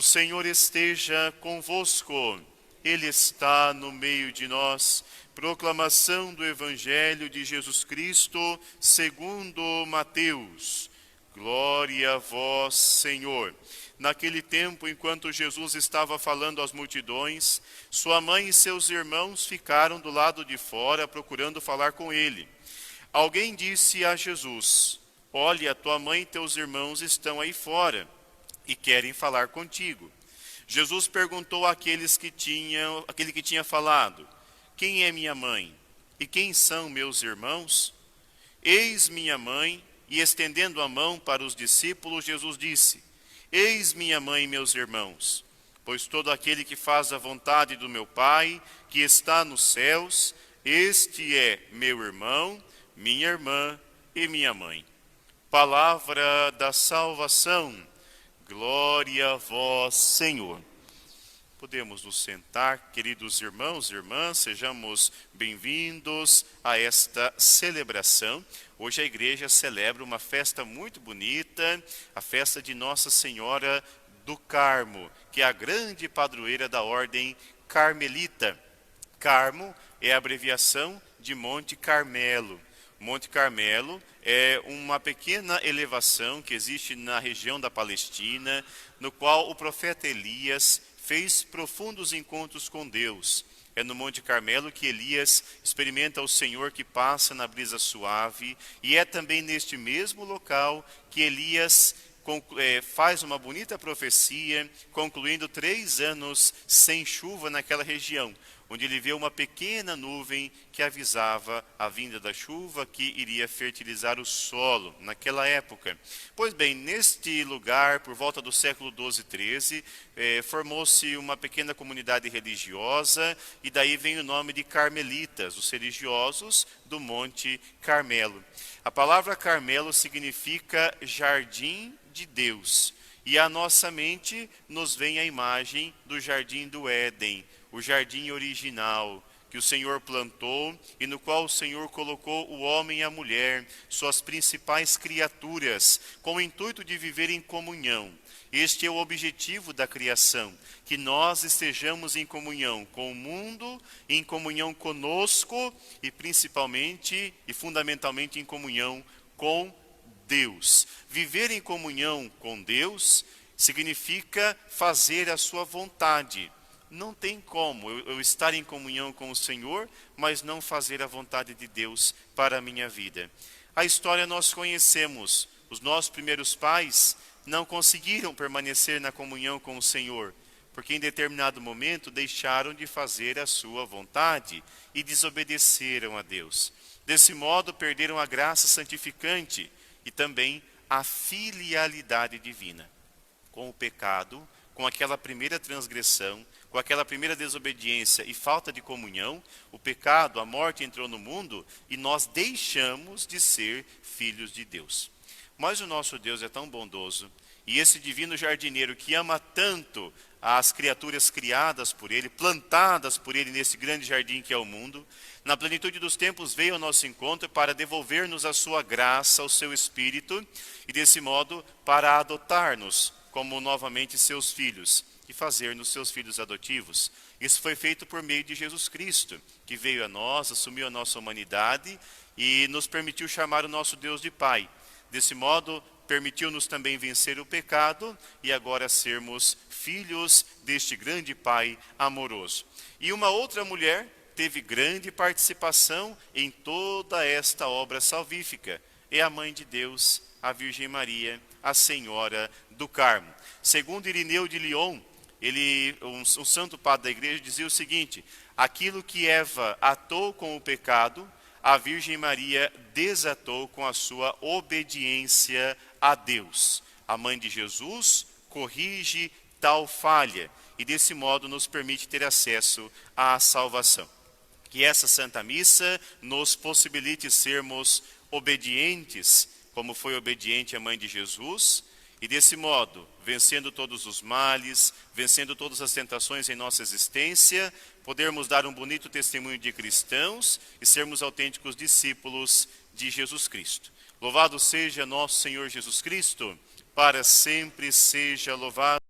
O Senhor esteja convosco, Ele está no meio de nós. Proclamação do Evangelho de Jesus Cristo, segundo Mateus. Glória a vós, Senhor. Naquele tempo, enquanto Jesus estava falando às multidões, sua mãe e seus irmãos ficaram do lado de fora procurando falar com ele. Alguém disse a Jesus: olha, tua mãe e teus irmãos estão aí fora e querem falar contigo. Jesus perguntou àquele que tinha falado: quem é minha mãe? E quem são meus irmãos? Eis minha mãe. E estendendo a mão para os discípulos, Jesus disse: eis minha mãe e meus irmãos. Pois todo aquele que faz a vontade do meu Pai, que está nos céus, este é meu irmão, minha irmã e minha mãe. Palavra da salvação. Glória a vós, Senhor. Podemos nos sentar, queridos irmãos e irmãs, sejamos bem-vindos a esta celebração. Hoje a igreja celebra uma festa muito bonita, a festa de Nossa Senhora do Carmo, que é a grande padroeira da ordem carmelita. Carmo é a abreviação de Monte Carmelo. Monte Carmelo é uma pequena elevação que existe na região da Palestina, no qual o profeta Elias fez profundos encontros com Deus. É no Monte Carmelo que Elias experimenta o Senhor que passa na brisa suave, e é também neste mesmo local que Elias faz uma bonita profecia, concluindo 3 anos sem chuva naquela região, onde ele vê uma pequena nuvem que avisava a vinda da chuva que iria fertilizar o solo naquela época. Pois bem, neste lugar, por volta do século 12 e 13, formou-se uma pequena comunidade religiosa, e daí vem o nome de Carmelitas, os religiosos do Monte Carmelo. A palavra Carmelo significa jardim de Deus, e à nossa mente nos vem a imagem do jardim do Éden, o jardim original que o Senhor plantou e no qual o Senhor colocou o homem e a mulher, suas principais criaturas, com o intuito de viver em comunhão. Este é o objetivo da criação, que nós estejamos em comunhão com o mundo, em comunhão conosco e principalmente e fundamentalmente em comunhão com Deus. Viver em comunhão com Deus significa fazer a sua vontade. Não tem como eu estar em comunhão com o Senhor, mas não fazer a vontade de Deus para a minha vida. A história nós conhecemos. Os nossos primeiros pais não conseguiram permanecer na comunhão com o Senhor, porque em determinado momento deixaram de fazer a sua vontade e desobedeceram a Deus. Desse modo perderam a graça santificante e também a filialidade divina. Com o pecado, com aquela primeira transgressão, com aquela primeira desobediência e falta de comunhão, o pecado, a morte entrou no mundo e nós deixamos de ser filhos de Deus. Mas o nosso Deus é tão bondoso, e esse divino jardineiro que ama tanto as criaturas criadas por Ele, plantadas por Ele nesse grande jardim que é o mundo, na plenitude dos tempos veio ao nosso encontro para devolver-nos a sua graça, o seu Espírito, e desse modo para adotar-nos como novamente seus filhos e fazer-nos seus filhos adotivos. Isso foi feito por meio de Jesus Cristo, que veio a nós, assumiu a nossa humanidade e nos permitiu chamar o nosso Deus de Pai. Desse modo, permitiu-nos também vencer o pecado e agora sermos filhos deste grande Pai amoroso. E uma outra mulher teve grande participação em toda esta obra salvífica. É a Mãe de Deus, a Virgem Maria, a Senhora do Carmo. Segundo Irineu de Lyon, um santo padre da igreja, dizia o seguinte: aquilo que Eva atou com o pecado, a Virgem Maria desatou com a sua obediência a Deus. A Mãe de Jesus corrige tal falha e desse modo nos permite ter acesso à salvação. Que essa Santa Missa nos possibilite sermos obedientes, como foi obediente a Mãe de Jesus, e desse modo, vencendo todos os males, vencendo todas as tentações em nossa existência, podermos dar um bonito testemunho de cristãos e sermos autênticos discípulos de Jesus Cristo. Louvado seja nosso Senhor Jesus Cristo, para sempre seja louvado.